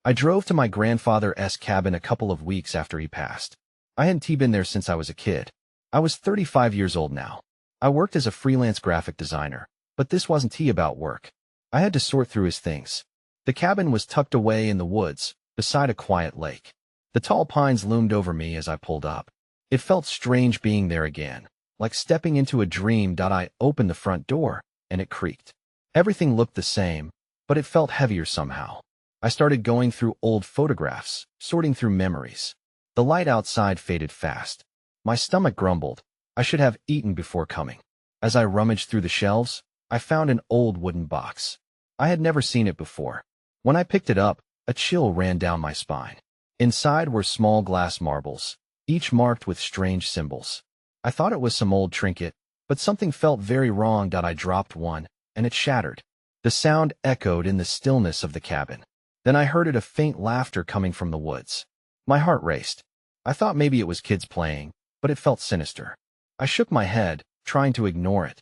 I drove to my grandfather's cabin a couple of weeks after he passed. I hadn't been there since I was a kid. I was 35 years old now. I worked as a freelance graphic designer, but this wasn't about work. I had to sort through his things. The cabin was tucked away in the woods, beside a quiet lake. The tall pines loomed over me as I pulled up. It felt strange being there again, like stepping into a dream. I opened the front door, and it creaked. Everything looked the same, but it felt heavier somehow. I started going through old photographs, sorting through memories. The light outside faded fast. My stomach grumbled. I should have eaten before coming. As I rummaged through the shelves, I found an old wooden box. I had never seen it before. When I picked it up, a chill ran down my spine. Inside were small glass marbles, each marked with strange symbols. I thought it was some old trinket, but something felt very wrong. I dropped one, and it shattered. The sound echoed in the stillness of the cabin. Then I heard a faint laughter coming from the woods. My heart raced. I thought maybe it was kids playing, but it felt sinister. I shook my head, trying to ignore it.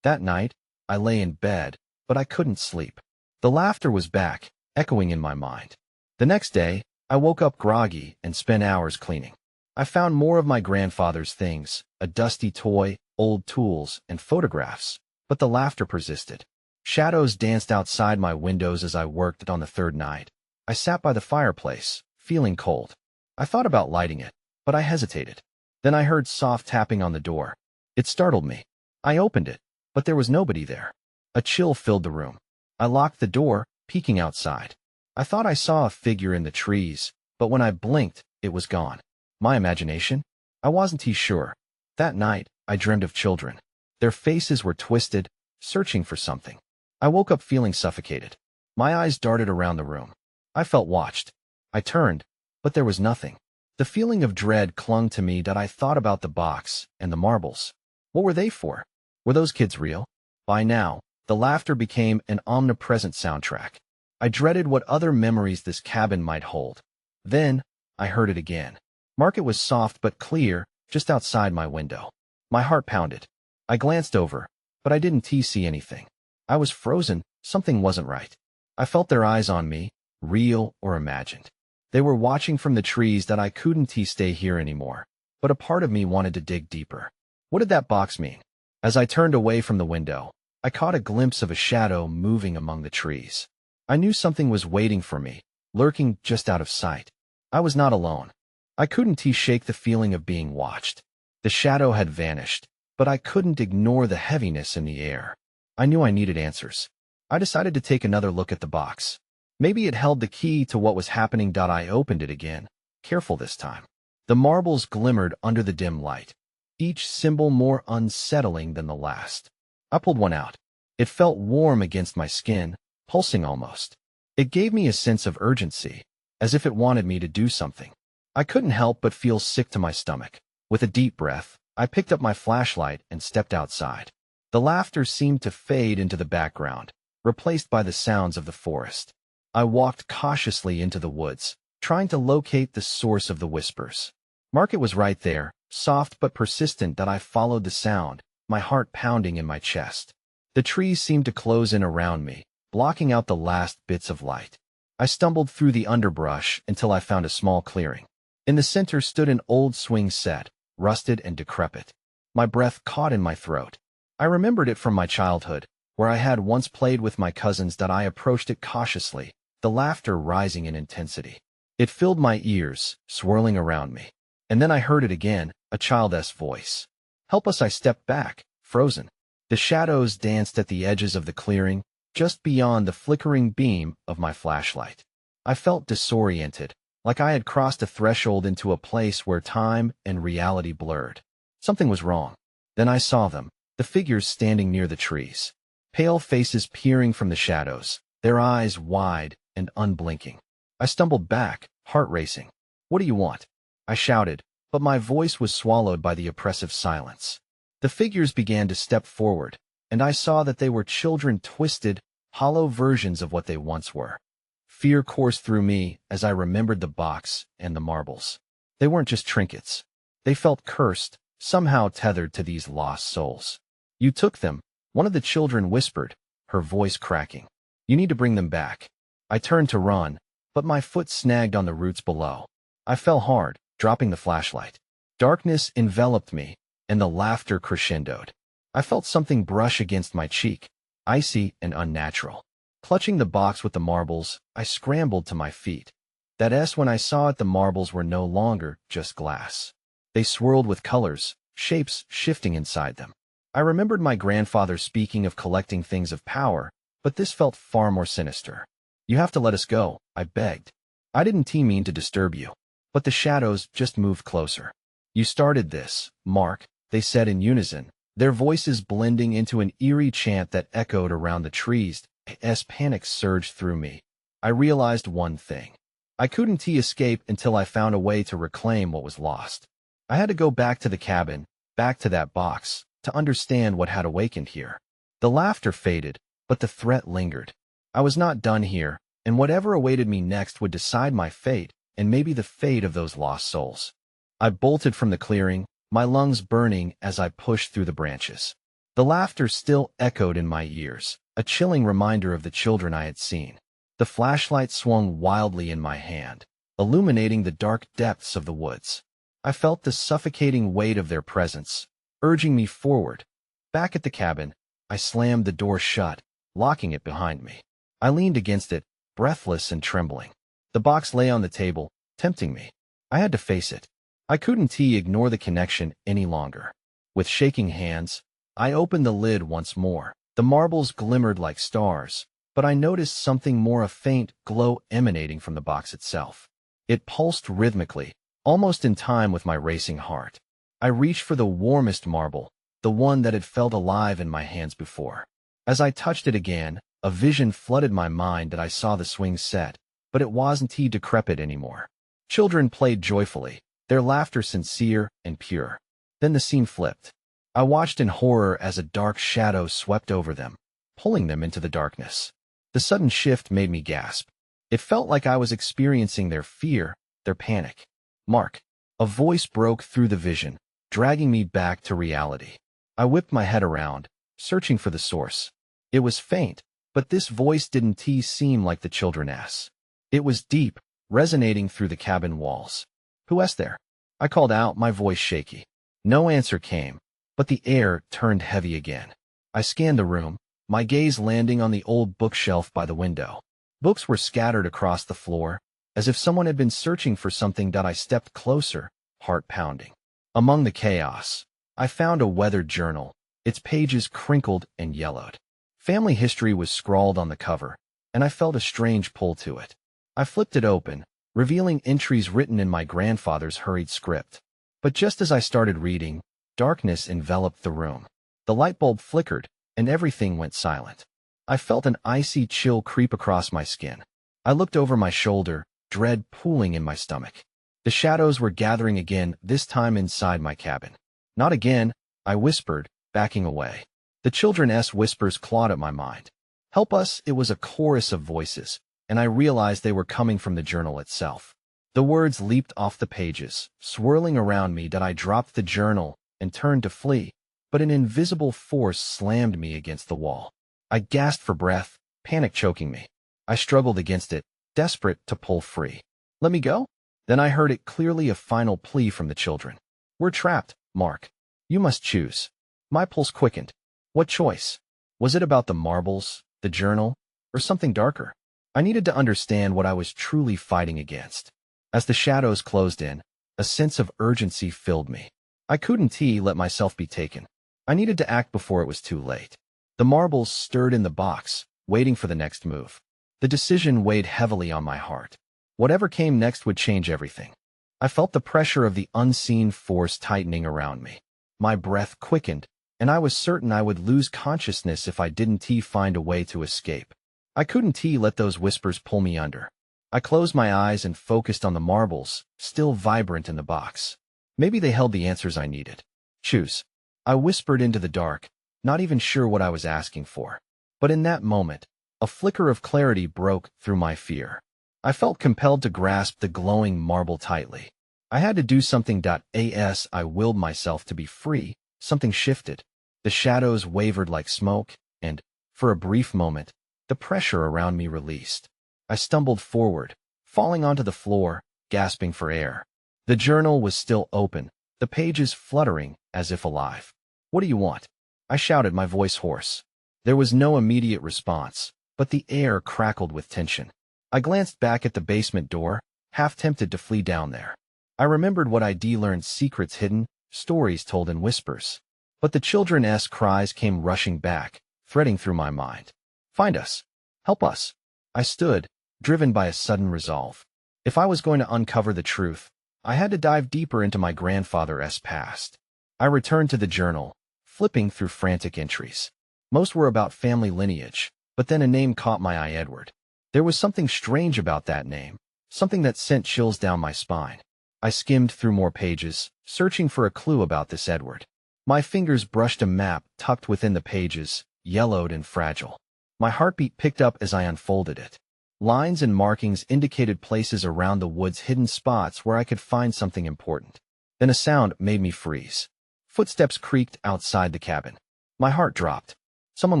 That night, I lay in bed, but I couldn't sleep. The laughter was back, echoing in my mind. The next day, I woke up groggy and spent hours cleaning. I found more of my grandfather's things, a dusty toy, old tools, and photographs, but the laughter persisted. Shadows danced outside my windows as I worked on the third night. I sat by the fireplace, feeling cold. I thought about lighting it, but I hesitated. Then I heard soft tapping on the door. It startled me. I opened it, but there was nobody there. A chill filled the room. I locked the door, peeking outside. I thought I saw a figure in the trees, but when I blinked, it was gone. My imagination? I wasn't sure. That night, I dreamed of children. Their faces were twisted, searching for something. I woke up feeling suffocated. My eyes darted around the room. I felt watched. I turned, but there was nothing. The feeling of dread clung to me. I thought about the box and the marbles. What were they for? Were those kids real? By now, the laughter became an omnipresent soundtrack. I dreaded what other memories this cabin might hold. Then, I heard it again. Market was soft but clear, just outside my window. My heart pounded. I glanced over, but I didn't see anything. I was frozen. Something wasn't right. I felt their eyes on me, real or imagined. They were watching from the trees. I couldn't stay here anymore, but a part of me wanted to dig deeper. What did that box mean? As I turned away from the window, I caught a glimpse of a shadow moving among the trees. I knew something was waiting for me, lurking just out of sight. I was not alone. I couldn't shake the feeling of being watched. The shadow had vanished, but I couldn't ignore the heaviness in the air. I knew I needed answers. I decided to take another look at the box. Maybe it held the key to what was happening. I opened it again, careful this time. The marbles glimmered under the dim light, each symbol more unsettling than the last. I pulled one out. It felt warm against my skin, pulsing almost. It gave me a sense of urgency, as if it wanted me to do something. I couldn't help but feel sick to my stomach. With a deep breath, I picked up my flashlight and stepped outside. The laughter seemed to fade into the background, replaced by the sounds of the forest. I walked cautiously into the woods, trying to locate the source of the whispers. Market was right there, soft but persistent. I followed the sound, my heart pounding in my chest. The trees seemed to close in around me, blocking out the last bits of light. I stumbled through the underbrush until I found a small clearing. In the center stood an old swing set, rusted and decrepit. My breath caught in my throat. I remembered it from my childhood, where I had once played with my cousins. I approached it cautiously, the laughter rising in intensity. It filled my ears, swirling around me. And then I heard it again, a child's voice. "Help us!" I stepped back, frozen. The shadows danced at the edges of the clearing, just beyond the flickering beam of my flashlight. I felt disoriented, like I had crossed a threshold into a place where time and reality blurred. Something was wrong. Then I saw them, the figures standing near the trees. Pale faces peering from the shadows, their eyes wide and unblinking. I stumbled back, heart racing. "What do you want?" I shouted, but my voice was swallowed by the oppressive silence. The figures began to step forward, and I saw that they were children, twisted, hollow versions of what they once were. Fear coursed through me as I remembered the box and the marbles. They weren't just trinkets. They felt cursed, somehow tethered to these lost souls. "You took them," one of the children whispered, her voice cracking. "You need to bring them back." I turned to run, but my foot snagged on the roots below. I fell hard, dropping the flashlight. Darkness enveloped me, and the laughter crescendoed. I felt something brush against my cheek, icy and unnatural. Clutching the box with the marbles, I scrambled to my feet. When I saw it, the marbles were no longer just glass. They swirled with colors, shapes shifting inside them. I remembered my grandfather speaking of collecting things of power, but this felt far more sinister. "You have to let us go," I begged. "I didn't mean to disturb you." But the shadows just moved closer. "You started this, Mark," they said in unison, their voices blending into an eerie chant that echoed around the trees. As panic surged through me, I realized one thing. I couldn't escape until I found a way to reclaim what was lost. I had to go back to the cabin, back to that box, to understand what had awakened here. The laughter faded, but the threat lingered. I was not done here, and whatever awaited me next would decide my fate, and maybe the fate of those lost souls. I bolted from the clearing, my lungs burning as I pushed through the branches. The laughter still echoed in my ears, a chilling reminder of the children I had seen. The flashlight swung wildly in my hand, illuminating the dark depths of the woods. I felt the suffocating weight of their presence, urging me forward. Back at the cabin, I slammed the door shut, locking it behind me. I leaned against it, breathless and trembling. The box lay on the table, tempting me. I had to face it. I couldn't ignore the connection any longer. With shaking hands, I opened the lid once more. The marbles glimmered like stars, but I noticed something more, a faint glow emanating from the box itself. It pulsed rhythmically, almost in time with my racing heart. I reached for the warmest marble, the one that had felt alive in my hands before. As I touched it again, a vision flooded my mind that I saw the swing set, but it wasn't decrepit anymore. Children played joyfully, their laughter sincere and pure. Then the scene flipped. I watched in horror as a dark shadow swept over them, pulling them into the darkness. The sudden shift made me gasp. It felt like I was experiencing their fear, their panic. "Mark," a voice broke through the vision, dragging me back to reality. I whipped my head around, searching for the source. It was faint, but this voice didn't seem like the children's. It was deep, resonating through the cabin walls. "Who's there?" I called out, my voice shaky. No answer came, but the air turned heavy again. I scanned the room, my gaze landing on the old bookshelf by the window. Books were scattered across the floor, as if someone had been searching for something. I stepped closer, heart pounding. Among the chaos, I found a weathered journal, its pages crinkled and yellowed. Family history was scrawled on the cover, and I felt a strange pull to it. I flipped it open, revealing entries written in my grandfather's hurried script. But just as I started reading, darkness enveloped the room. The light bulb flickered, and everything went silent. I felt an icy chill creep across my skin. I looked over my shoulder, dread pooling in my stomach. The shadows were gathering again, this time inside my cabin. "Not again," I whispered, backing away. The children's whispers clawed at my mind. "Help us!" It was a chorus of voices, and I realized they were coming from the journal itself. The words leaped off the pages, swirling around me. I dropped the journal and turned to flee, but an invisible force slammed me against the wall. I gasped for breath, panic choking me. I struggled against it, desperate to pull free. "Let me go?" Then I heard it clearly, a final plea from the children. "We're trapped, Mark. You must choose." My pulse quickened. What choice? Was it about the marbles, the journal, or something darker? I needed to understand what I was truly fighting against. As the shadows closed in, a sense of urgency filled me. I couldn't let myself be taken. I needed to act before it was too late. The marbles stirred in the box, waiting for the next move. The decision weighed heavily on my heart. Whatever came next would change everything. I felt the pressure of the unseen force tightening around me. My breath quickened, and I was certain I would lose consciousness if I didn't find a way to escape. I couldn't let those whispers pull me under. I closed my eyes and focused on the marbles, still vibrant in the box. Maybe they held the answers I needed. "Choose." I whispered into the dark, not even sure what I was asking for. But in that moment, a flicker of clarity broke through my fear. I felt compelled to grasp the glowing marble tightly. I had to do something. As I willed myself to be free, something shifted. The shadows wavered like smoke, and, for a brief moment, the pressure around me released. I stumbled forward, falling onto the floor, gasping for air. The journal was still open, the pages fluttering as if alive. "What do you want?" I shouted, my voice hoarse. There was no immediate response, but the air crackled with tension. I glanced back at the basement door, half tempted to flee down there. I remembered what I'd learned: secrets hidden, stories told in whispers. But the children's cries came rushing back, threading through my mind. "Find us! Help us!" I stood, driven by a sudden resolve. If I was going to uncover the truth, I had to dive deeper into my grandfather's past. I returned to the journal, flipping through frantic entries. Most were about family lineage, but then a name caught my eye: Edward. There was something strange about that name, something that sent chills down my spine. I skimmed through more pages, searching for a clue about this Edward. My fingers brushed a map tucked within the pages, yellowed and fragile. My heartbeat picked up as I unfolded it. Lines and markings indicated places around the woods, hidden spots where I could find something important. Then a sound made me freeze. Footsteps creaked outside the cabin. My heart dropped. Someone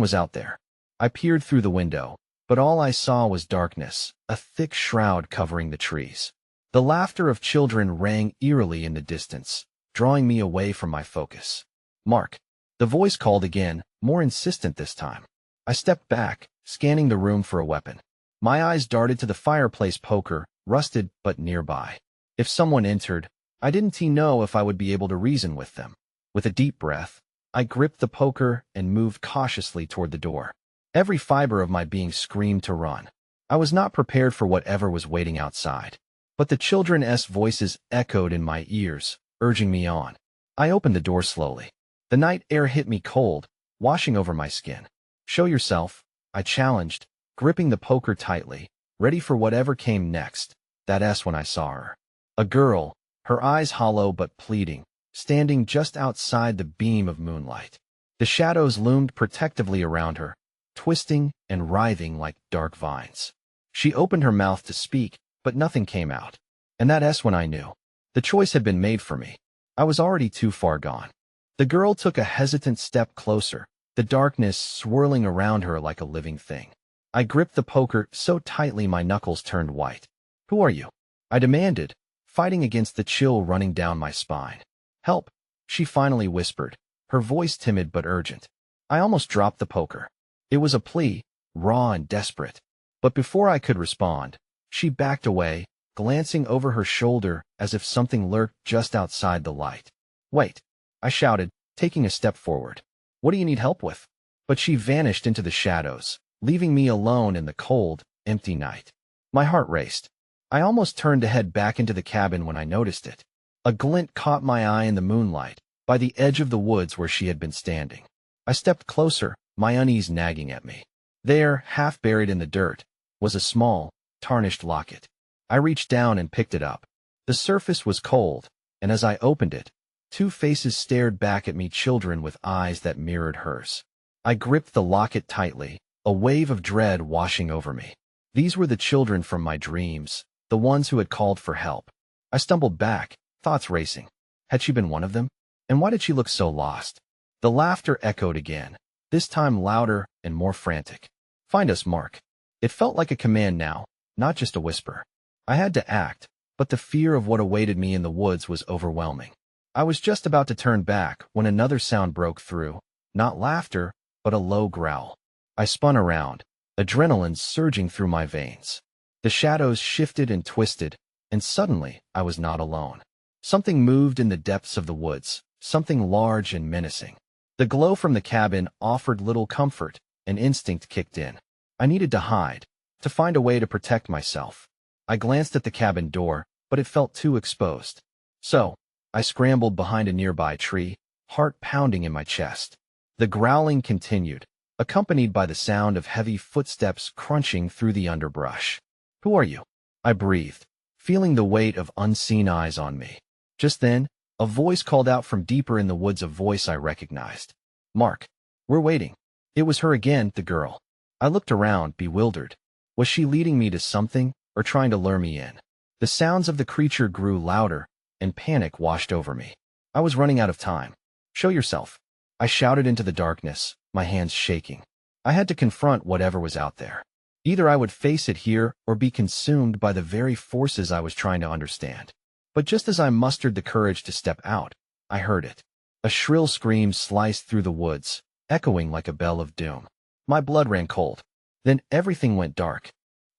was out there. I peered through the window, but all I saw was darkness, a thick shroud covering the trees. The laughter of children rang eerily in the distance, drawing me away from my focus. "Mark." The voice called again, more insistent this time. I stepped back, scanning the room for a weapon. My eyes darted to the fireplace poker, rusted but nearby. If someone entered, I didn't know if I would be able to reason with them. With a deep breath, I gripped the poker and moved cautiously toward the door. Every fiber of my being screamed to run. I was not prepared for whatever was waiting outside. But the children's voices echoed in my ears, urging me on. I opened the door slowly. The night air hit me cold, washing over my skin. "Show yourself," I challenged, gripping the poker tightly, ready for whatever came next. That's when I saw her. A girl, her eyes hollow but pleading, standing just outside the beam of moonlight. The shadows loomed protectively around her, twisting and writhing like dark vines. She opened her mouth to speak, but nothing came out. And that's when I knew. The choice had been made for me. I was already too far gone. The girl took a hesitant step closer, the darkness swirling around her like a living thing. I gripped the poker so tightly my knuckles turned white. "Who are you?" I demanded, fighting against the chill running down my spine. "Help," she finally whispered, her voice timid but urgent. I almost dropped the poker. It was a plea, raw and desperate. But before I could respond, she backed away, glancing over her shoulder as if something lurked just outside the light. "Wait," I shouted, taking a step forward. "What do you need help with?" But she vanished into the shadows, leaving me alone in the cold, empty night. My heart raced. I almost turned to head back into the cabin when I noticed it. A glint caught my eye in the moonlight, by the edge of the woods where she had been standing. I stepped closer, my unease nagging at me. There, half buried in the dirt, was a small, tarnished locket. I reached down and picked it up. The surface was cold, and as I opened it, two faces stared back at me, children with eyes that mirrored hers. I gripped the locket tightly, a wave of dread washing over me. These were the children from my dreams, the ones who had called for help. I stumbled back, thoughts racing. Had she been one of them? And why did she look so lost? The laughter echoed again, this time louder and more frantic. "Find us, Mark." It felt like a command now, not just a whisper. I had to act, but the fear of what awaited me in the woods was overwhelming. I was just about to turn back when another sound broke through, not laughter, but a low growl. I spun around, adrenaline surging through my veins. The shadows shifted and twisted, and suddenly I was not alone. Something moved in the depths of the woods, something large and menacing. The glow from the cabin offered little comfort, and instinct kicked in. I needed to hide, to find a way to protect myself. I glanced at the cabin door, but it felt too exposed. So, I scrambled behind a nearby tree, heart pounding in my chest. The growling continued, accompanied by the sound of heavy footsteps crunching through the underbrush. "Who are you?" I breathed, feeling the weight of unseen eyes on me. Just then, a voice called out from deeper in the woods, a voice I recognized. "Mark, we're waiting." It was her again, the girl. I looked around, bewildered. Was she leading me to something, or trying to lure me in? The sounds of the creature grew louder, and panic washed over me. I was running out of time. "Show yourself," I shouted into the darkness, my hands shaking. I had to confront whatever was out there. Either I would face it here or be consumed by the very forces I was trying to understand. But just as I mustered the courage to step out, I heard it. A shrill scream sliced through the woods, echoing like a bell of doom. My blood ran cold. Then everything went dark.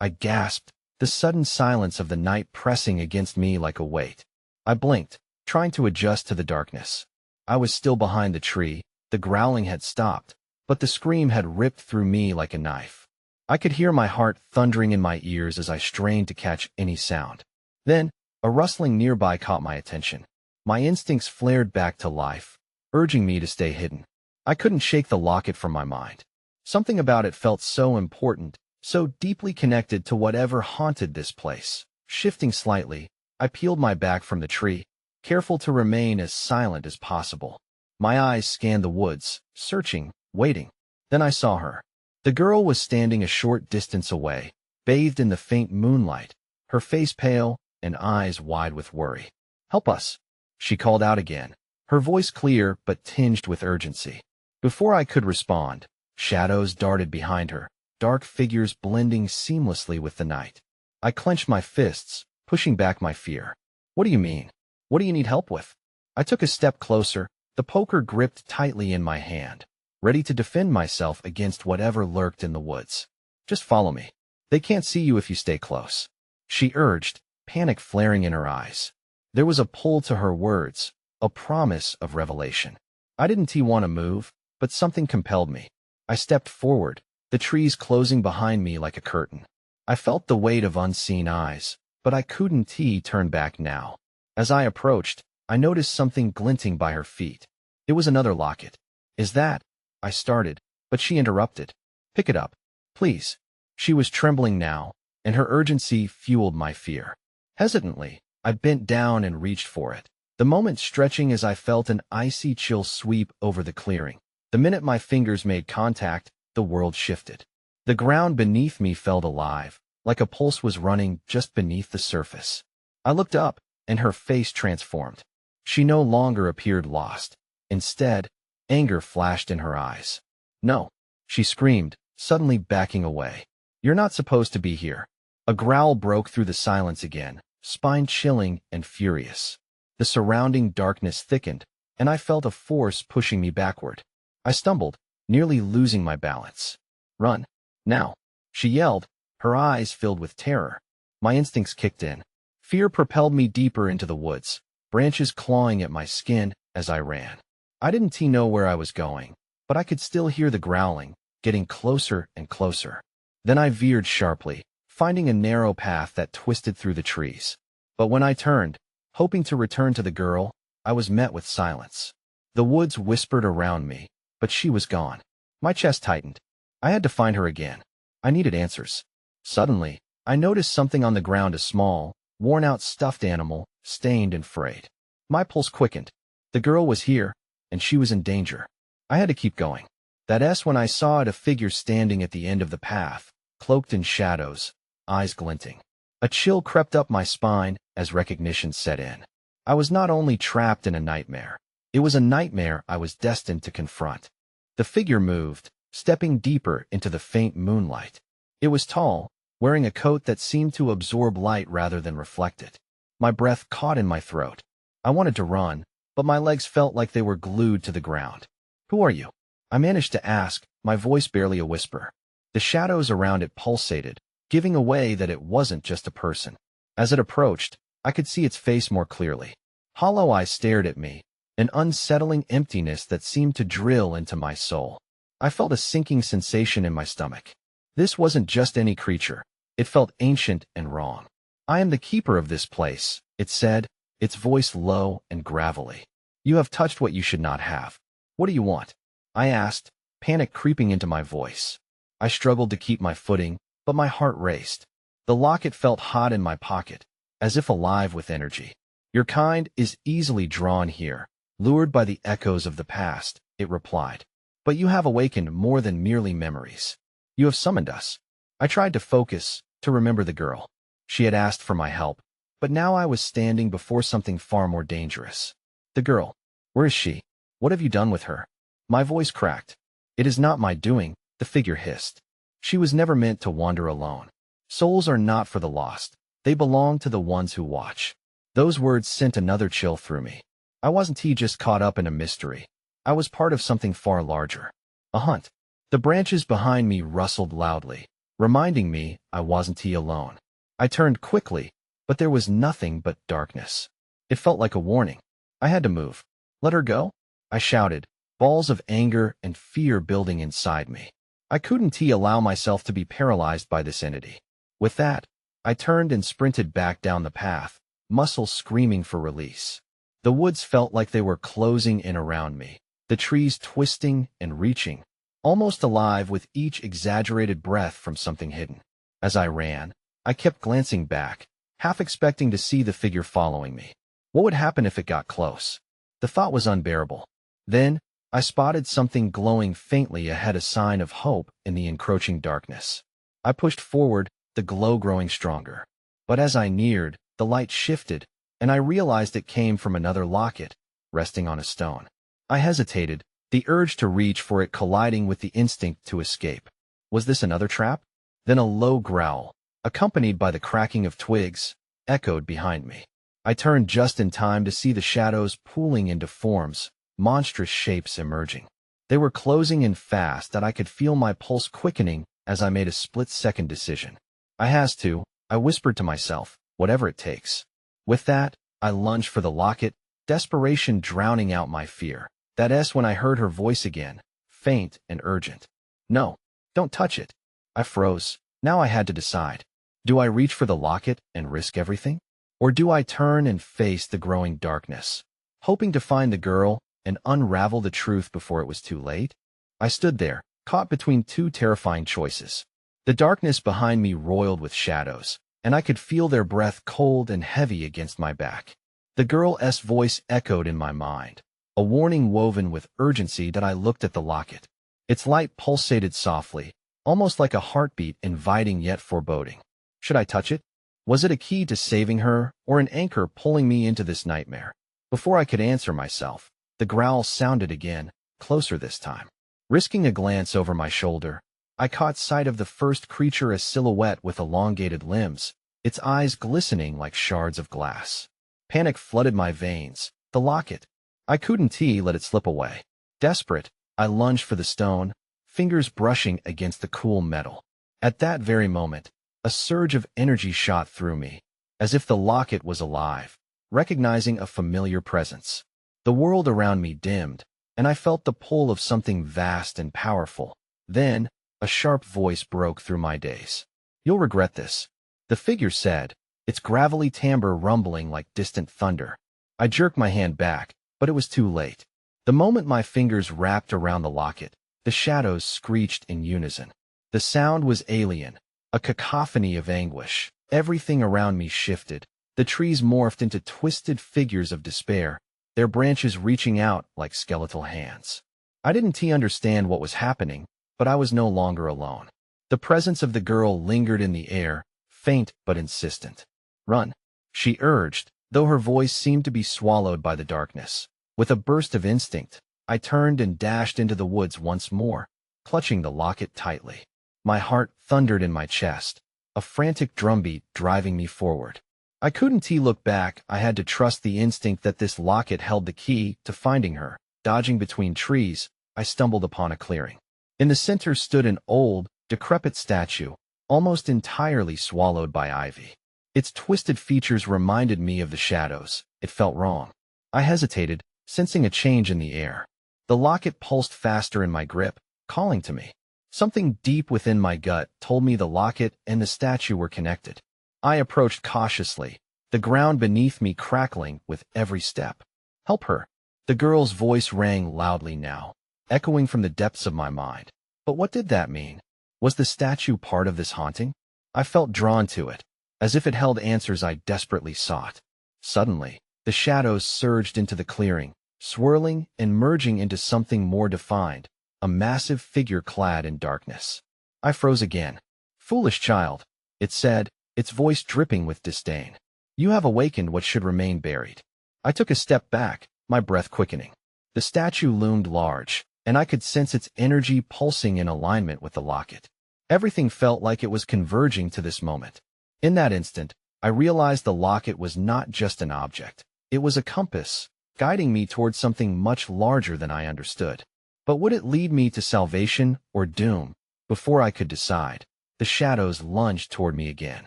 I gasped, the sudden silence of the night pressing against me like a weight. I blinked, trying to adjust to the darkness. I was still behind the tree, the growling had stopped, but the scream had ripped through me like a knife. I could hear my heart thundering in my ears as I strained to catch any sound. Then, a rustling nearby caught my attention. My instincts flared back to life, urging me to stay hidden. I couldn't shake the locket from my mind. Something about it felt so important, so deeply connected to whatever haunted this place. Shifting slightly, I peeled my back from the tree, careful to remain as silent as possible. My eyes scanned the woods, searching, waiting. Then I saw her. The girl was standing a short distance away, bathed in the faint moonlight, her face pale and eyes wide with worry. "Help us," she called out again, her voice clear but tinged with urgency. Before I could respond, shadows darted behind her, dark figures blending seamlessly with the night. I clenched my fists, pushing back my fear. "What do you mean? What do you need help with?" I took a step closer, the poker gripped tightly in my hand, ready to defend myself against whatever lurked in the woods. "Just follow me. They can't see you if you stay close," she urged, panic flaring in her eyes. There was a pull to her words, a promise of revelation. I didn't want to move, but something compelled me. I stepped forward, the trees closing behind me like a curtain. I felt the weight of unseen eyes, but I couldn't turn back now. As I approached, I noticed something glinting by her feet. It was another locket. "Is that—" I started, but she interrupted. "Pick it up, please." She was trembling now, and her urgency fueled my fear. Hesitantly, I bent down and reached for it, the moment stretching as I felt an icy chill sweep over the clearing. The minute my fingers made contact, the world shifted. The ground beneath me felt alive, like a pulse was running just beneath the surface. I looked up, and her face transformed. She no longer appeared lost. Instead, anger flashed in her eyes. "No," she screamed, suddenly backing away. "You're not supposed to be here." A growl broke through the silence again, spine-chilling and furious. The surrounding darkness thickened, and I felt a force pushing me backward. I stumbled, nearly losing my balance. "Run, now," she yelled, her eyes filled with terror. My instincts kicked in. Fear propelled me deeper into the woods, branches clawing at my skin as I ran. I didn't know where I was going, but I could still hear the growling, getting closer and closer. Then I veered sharply, finding a narrow path that twisted through the trees. But when I turned, hoping to return to the girl, I was met with silence. The woods whispered around me, but she was gone. My chest tightened. I had to find her again. I needed answers. Suddenly, I noticed something on the ground, a small, worn-out stuffed animal, stained and frayed. My pulse quickened. The girl was here, and she was in danger. I had to keep going. That's when I saw it, a figure standing at the end of the path, cloaked in shadows, eyes glinting. A chill crept up my spine as recognition set in. I was not only trapped in a nightmare, it was a nightmare I was destined to confront. The figure moved, stepping deeper into the faint moonlight. It was tall, wearing a coat that seemed to absorb light rather than reflect it. My breath caught in my throat. I wanted to run, but my legs felt like they were glued to the ground. "Who are you?" I managed to ask, my voice barely a whisper. The shadows around it pulsated, giving away that it wasn't just a person. As it approached, I could see its face more clearly. Hollow eyes stared at me, an unsettling emptiness that seemed to drill into my soul. I felt a sinking sensation in my stomach. This wasn't just any creature. It felt ancient and wrong. "I am the keeper of this place," it said, its voice low and gravelly. "You have touched what you should not have. What do you want?" I asked, panic creeping into my voice. I struggled to keep my footing, but my heart raced. The locket felt hot in my pocket, as if alive with energy. "Your kind is easily drawn here, lured by the echoes of the past," it replied. "But you have awakened more than merely memories. You have summoned us." I tried to focus, to remember the girl. She had asked for my help, but now I was standing before something far more dangerous. "The girl. Where is she? What have you done with her?" My voice cracked. "It is not my doing," the figure hissed. She was never meant to wander alone. Souls are not for the lost. They belong to the ones who watch. Those words sent another chill through me. I wasn't just caught up in a mystery. I was part of something far larger. A hunt. The branches behind me rustled loudly, reminding me I wasn't alone. I turned quickly, but there was nothing but darkness. It felt like a warning. I had to move. Let her go? I shouted, balls of anger and fear building inside me. I couldn't allow myself to be paralyzed by this entity. With that, I turned and sprinted back down the path, muscles screaming for release. The woods felt like they were closing in around me, the trees twisting and reaching, almost alive with each exaggerated breath from something hidden. As I ran, I kept glancing back, half expecting to see the figure following me. What would happen if it got close? The thought was unbearable. Then, I spotted something glowing faintly ahead, a sign of hope in the encroaching darkness. I pushed forward, the glow growing stronger. But as I neared, the light shifted, and I realized it came from another locket, resting on a stone. I hesitated, the urge to reach for it colliding with the instinct to escape. Was this another trap? Then a low growl, accompanied by the cracking of twigs, echoed behind me. I turned just in time to see the shadows pooling into forms, monstrous shapes emerging. They were closing in fast that I could feel my pulse quickening as I made a split-second decision. I whispered to myself, whatever it takes. With that, I lunged for the locket, desperation drowning out my fear. That's when I heard her voice again, faint and urgent. No, don't touch it. I froze. Now I had to decide. Do I reach for the locket and risk everything? Or do I turn and face the growing darkness, hoping to find the girl and unravel the truth before it was too late? I stood there, caught between two terrifying choices. The darkness behind me roiled with shadows, and I could feel their breath cold and heavy against my back. The girl's voice echoed in my mind, a warning woven with urgency that I looked at the locket. Its light pulsated softly, almost like a heartbeat, inviting yet foreboding. Should I touch it? Was it a key to saving her, or an anchor pulling me into this nightmare? Before I could answer myself, the growl sounded again, closer this time. Risking a glance over my shoulder, I caught sight of the first creature, a silhouette with elongated limbs, its eyes glistening like shards of glass. Panic flooded my veins. The locket. I couldn't let it slip away. Desperate, I lunged for the stone, fingers brushing against the cool metal. At that very moment, a surge of energy shot through me, as if the locket was alive, recognizing a familiar presence. The world around me dimmed, and I felt the pull of something vast and powerful. Then, a sharp voice broke through my daze. You'll regret this, the figure said, its gravelly timbre rumbling like distant thunder. I jerked my hand back, but it was too late. The moment my fingers wrapped around the locket, the shadows screeched in unison. The sound was alien, a cacophony of anguish. Everything around me shifted. The trees morphed into twisted figures of despair, their branches reaching out like skeletal hands. I didn't understand what was happening, but I was no longer alone. The presence of the girl lingered in the air, faint but insistent. Run, she urged, though her voice seemed to be swallowed by the darkness. With a burst of instinct, I turned and dashed into the woods once more, clutching the locket tightly. My heart thundered in my chest, a frantic drumbeat driving me forward. I couldn't look back. I had to trust the instinct that this locket held the key to finding her. Dodging between trees, I stumbled upon a clearing. In the center stood an old, decrepit statue, almost entirely swallowed by ivy. Its twisted features reminded me of the shadows. It felt wrong. I hesitated, sensing a change in the air. The locket pulsed faster in my grip, calling to me. Something deep within my gut told me the locket and the statue were connected. I approached cautiously, the ground beneath me crackling with every step. Help her. The girl's voice rang loudly now, echoing from the depths of my mind. But what did that mean? Was the statue part of this haunting? I felt drawn to it, as if it held answers I desperately sought. Suddenly, the shadows surged into the clearing, swirling and merging into something more defined, a massive figure clad in darkness. I froze again. Foolish child, it said, its voice dripping with disdain. You have awakened what should remain buried. I took a step back, my breath quickening. The statue loomed large, and I could sense its energy pulsing in alignment with the locket. Everything felt like it was converging to this moment. In that instant, I realized the locket was not just an object. It was a compass, guiding me towards something much larger than I understood. But would it lead me to salvation or doom? Before I could decide, the shadows lunged toward me again.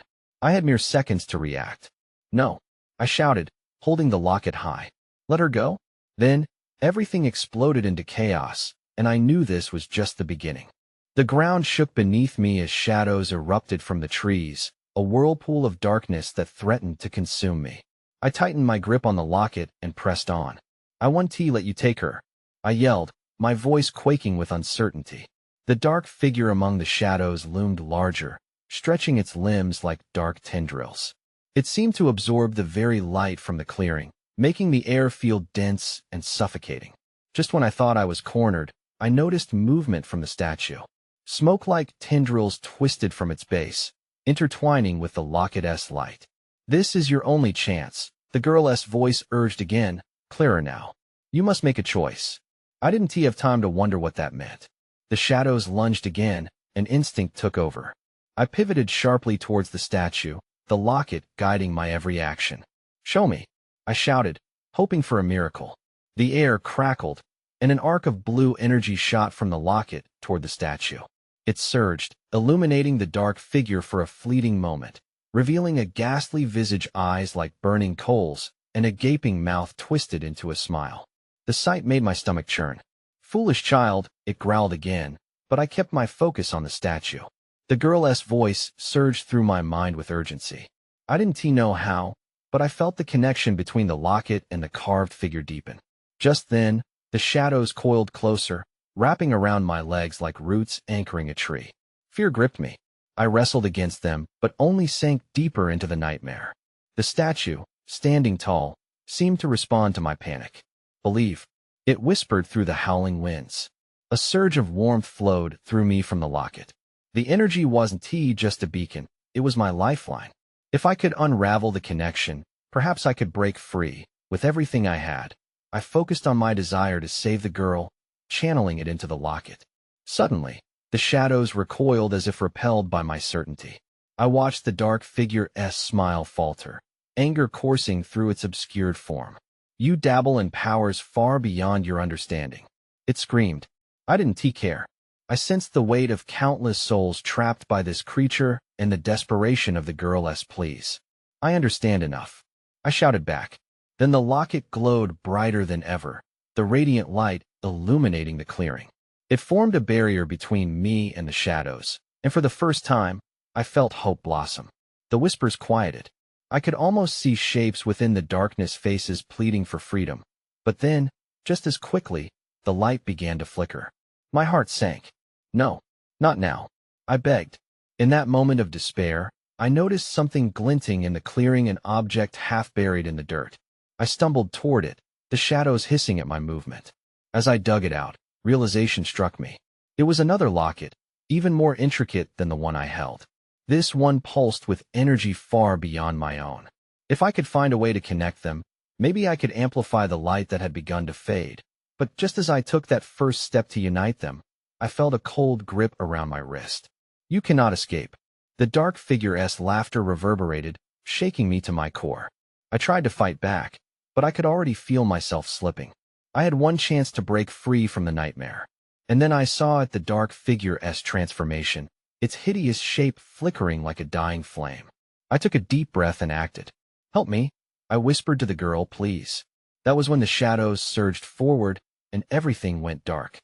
I had mere seconds to react. No, I shouted, holding the locket high. Let her go? Then, everything exploded into chaos, and I knew this was just the beginning. The ground shook beneath me as shadows erupted from the trees, a whirlpool of darkness that threatened to consume me. I tightened my grip on the locket and pressed on. I won't let you take her, I yelled, my voice quaking with uncertainty. The dark figure among the shadows loomed larger, stretching its limbs like dark tendrils. It seemed to absorb the very light from the clearing, making the air feel dense and suffocating. Just when I thought I was cornered, I noticed movement from the statue. Smoke-like tendrils twisted from its base, intertwining with the locket's light. This is your only chance, the girl's voice urged again, clearer now. You must make a choice. I didn't have time to wonder what that meant. The shadows lunged again, and instinct took over. I pivoted sharply towards the statue, the locket guiding my every action. Show me, I shouted, hoping for a miracle. The air crackled, and an arc of blue energy shot from the locket toward the statue. It surged, illuminating the dark figure for a fleeting moment, revealing a ghastly visage, eyes like burning coals, and a gaping mouth twisted into a smile. The sight made my stomach churn. Foolish child, it growled again, but I kept my focus on the statue. The girl's voice surged through my mind with urgency. I didn't know how, but I felt the connection between the locket and the carved figure deepen. Just then, the shadows coiled closer, wrapping around my legs like roots anchoring a tree. Fear gripped me. I wrestled against them, but only sank deeper into the nightmare. The statue, standing tall, seemed to respond to my panic. Believe, it whispered through the howling winds. A surge of warmth flowed through me from the locket. The energy wasn't just a beacon, it was my lifeline. If I could unravel the connection, perhaps I could break free. With everything I had, I focused on my desire to save the girl, channeling it into the locket. Suddenly, the shadows recoiled as if repelled by my certainty. I watched the dark figure's smile falter, anger coursing through its obscured form. You dabble in powers far beyond your understanding. It screamed. I didn't care. I sensed the weight of countless souls trapped by this creature and the desperation of the girl's pleas. I understand enough, I shouted back. Then the locket glowed brighter than ever, the radiant light illuminating the clearing. It formed a barrier between me and the shadows, and for the first time, I felt hope blossom. The whispers quieted. I could almost see shapes within the darkness, faces pleading for freedom. But then, just as quickly, the light began to flicker. My heart sank. No, not now, I begged. In that moment of despair, I noticed something glinting in the clearing, an object half buried in the dirt. I stumbled toward it, the shadows hissing at my movement. As I dug it out, realization struck me. It was another locket, even more intricate than the one I held. This one pulsed with energy far beyond my own. If I could find a way to connect them, maybe I could amplify the light that had begun to fade. But just as I took that first step to unite them, I felt a cold grip around my wrist. You cannot escape. The dark figure's laughter reverberated, shaking me to my core. I tried to fight back, but I could already feel myself slipping. I had one chance to break free from the nightmare. And then I saw it, the dark figure's transformation, its hideous shape flickering like a dying flame. I took a deep breath and acted. Help me, I whispered to the girl, please. That was when the shadows surged forward and everything went dark.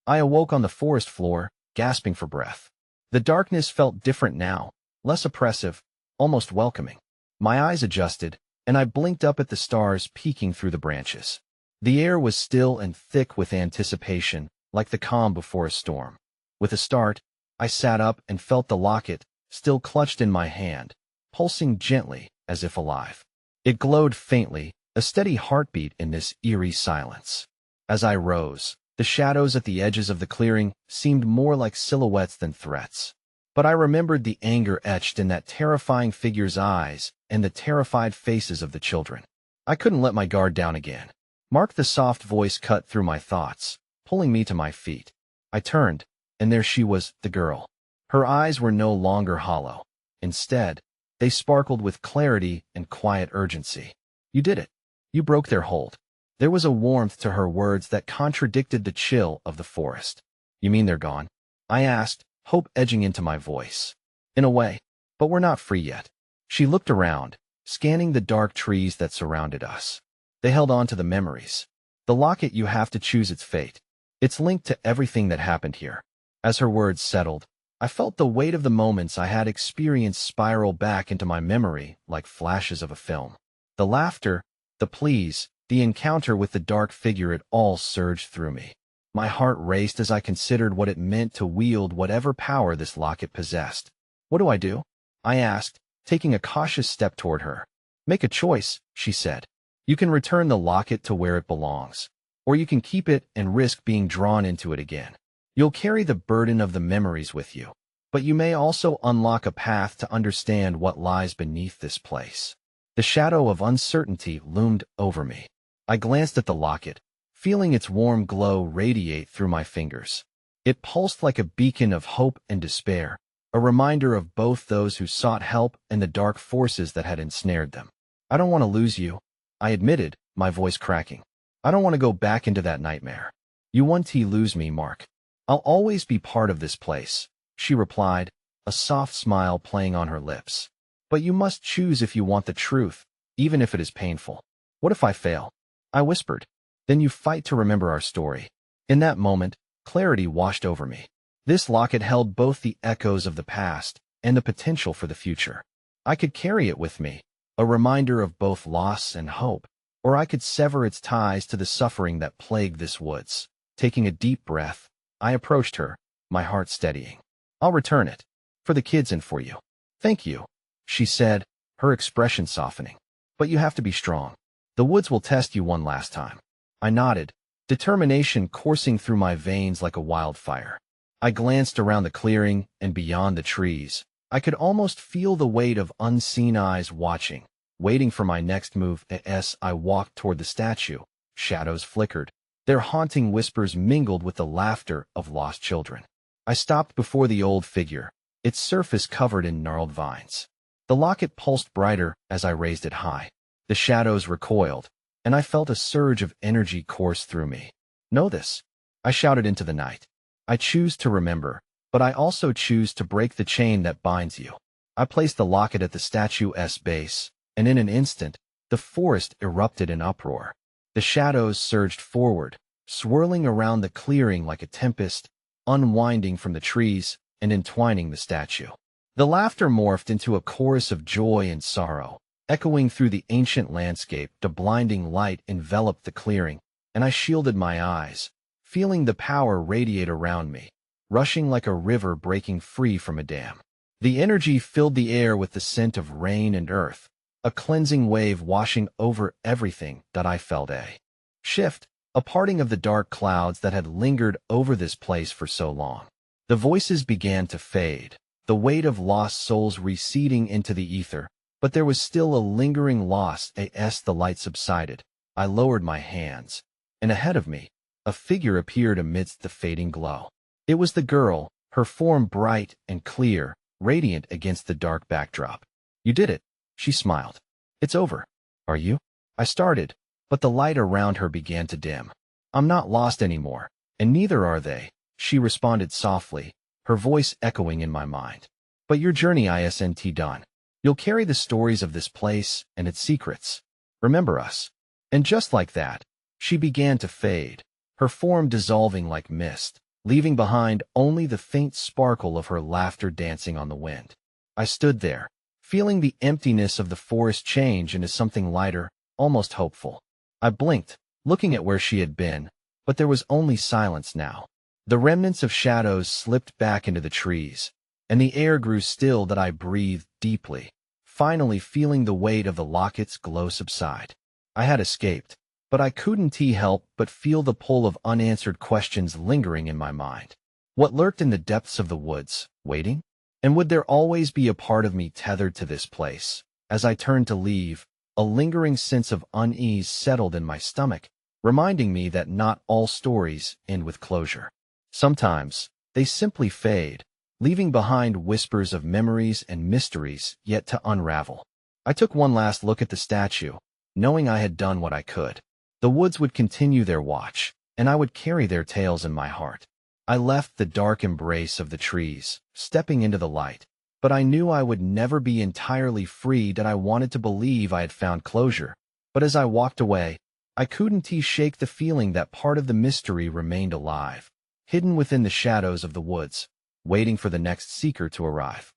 I awoke on the forest floor, gasping for breath. The darkness felt different now, less oppressive, almost welcoming. My eyes adjusted, and I blinked up at the stars peeking through the branches. The air was still and thick with anticipation, like the calm before a storm. With a start, I sat up and felt the locket, still clutched in my hand, pulsing gently, as if alive. It glowed faintly, a steady heartbeat in this eerie silence. As I rose, the shadows at the edges of the clearing seemed more like silhouettes than threats. But I remembered the anger etched in that terrifying figure's eyes and the terrified faces of the children. I couldn't let my guard down again. Mark, the soft voice cut through my thoughts, pulling me to my feet. I turned, and there she was, the girl. Her eyes were no longer hollow. Instead, they sparkled with clarity and quiet urgency. You did it. You broke their hold. There was a warmth to her words that contradicted the chill of the forest. You mean they're gone? I asked, hope edging into my voice. In a way, but we're not free yet. She looked around, scanning the dark trees that surrounded us. They held on to the memories. The locket, you have to choose its fate. It's linked to everything that happened here. As her words settled, I felt the weight of the moments I had experienced spiral back into my memory like flashes of a film. The laughter, the pleas, the encounter with the dark figure, it all surged through me. My heart raced as I considered what it meant to wield whatever power this locket possessed. What do I do? I asked, taking a cautious step toward her. Make a choice, she said. You can return the locket to where it belongs, or you can keep it and risk being drawn into it again. You'll carry the burden of the memories with you, but you may also unlock a path to understand what lies beneath this place. The shadow of uncertainty loomed over me. I glanced at the locket, feeling its warm glow radiate through my fingers. It pulsed like a beacon of hope and despair, a reminder of both those who sought help and the dark forces that had ensnared them. I don't want to lose you, I admitted, my voice cracking. I don't want to go back into that nightmare. You won't lose me, Mark. I'll always be part of this place, she replied, a soft smile playing on her lips. But you must choose if you want the truth, even if it is painful. What if I fail? I whispered. Then you fight to remember our story. In that moment, clarity washed over me. This locket held both the echoes of the past and the potential for the future. I could carry it with me, a reminder of both loss and hope, or I could sever its ties to the suffering that plagued this woods. Taking a deep breath, I approached her, my heart steadying. I'll return it. For the kids and for you. Thank you, she said, her expression softening. But you have to be strong. The woods will test you one last time. I nodded, determination coursing through my veins like a wildfire. I glanced around the clearing and beyond the trees. I could almost feel the weight of unseen eyes watching, waiting for my next move. As I walked toward the statue, shadows flickered. Their haunting whispers mingled with the laughter of lost children. I stopped before the old figure, its surface covered in gnarled vines. The locket pulsed brighter as I raised it high. The shadows recoiled, and I felt a surge of energy course through me. Know this, I shouted into the night. I choose to remember, but I also choose to break the chain that binds you. I placed the locket at the statue's base, and in an instant, the forest erupted in uproar. The shadows surged forward, swirling around the clearing like a tempest, unwinding from the trees and entwining the statue. The laughter morphed into a chorus of joy and sorrow, echoing through the ancient landscape. The blinding light enveloped the clearing, and I shielded my eyes, feeling the power radiate around me, rushing like a river breaking free from a dam. The energy filled the air with the scent of rain and earth, a cleansing wave washing over everything that I felt. A shift, a parting of the dark clouds that had lingered over this place for so long. The voices began to fade, the weight of lost souls receding into the ether, but there was still a lingering loss. As the light subsided, I lowered my hands, and ahead of me, a figure appeared amidst the fading glow. It was the girl, her form bright and clear, radiant against the dark backdrop. You did it, she smiled. It's over. Are you? I started, but the light around her began to dim. I'm not lost anymore, and neither are they, she responded softly, her voice echoing in my mind. But your journey isn't done. You'll carry the stories of this place and its secrets. Remember us. And just like that, she began to fade, her form dissolving like mist, leaving behind only the faint sparkle of her laughter dancing on the wind. I stood there, feeling the emptiness of the forest change into something lighter, almost hopeful. I blinked, looking at where she had been, but there was only silence now. The remnants of shadows slipped back into the trees, and the air grew still. That I breathed deeply, finally feeling the weight of the locket's glow subside. I had escaped, but I couldn't help but feel the pull of unanswered questions lingering in my mind. What lurked in the depths of the woods, waiting? And would there always be a part of me tethered to this place? As I turned to leave, a lingering sense of unease settled in my stomach, reminding me that not all stories end with closure. Sometimes, they simply fade, leaving behind whispers of memories and mysteries yet to unravel. I took one last look at the statue, knowing I had done what I could. The woods would continue their watch, and I would carry their tales in my heart. I left the dark embrace of the trees, stepping into the light, but I knew I would never be entirely freed, and I wanted to believe I had found closure. But as I walked away, I couldn't shake the feeling that part of the mystery remained alive, hidden within the shadows of the woods, waiting for the next seeker to arrive.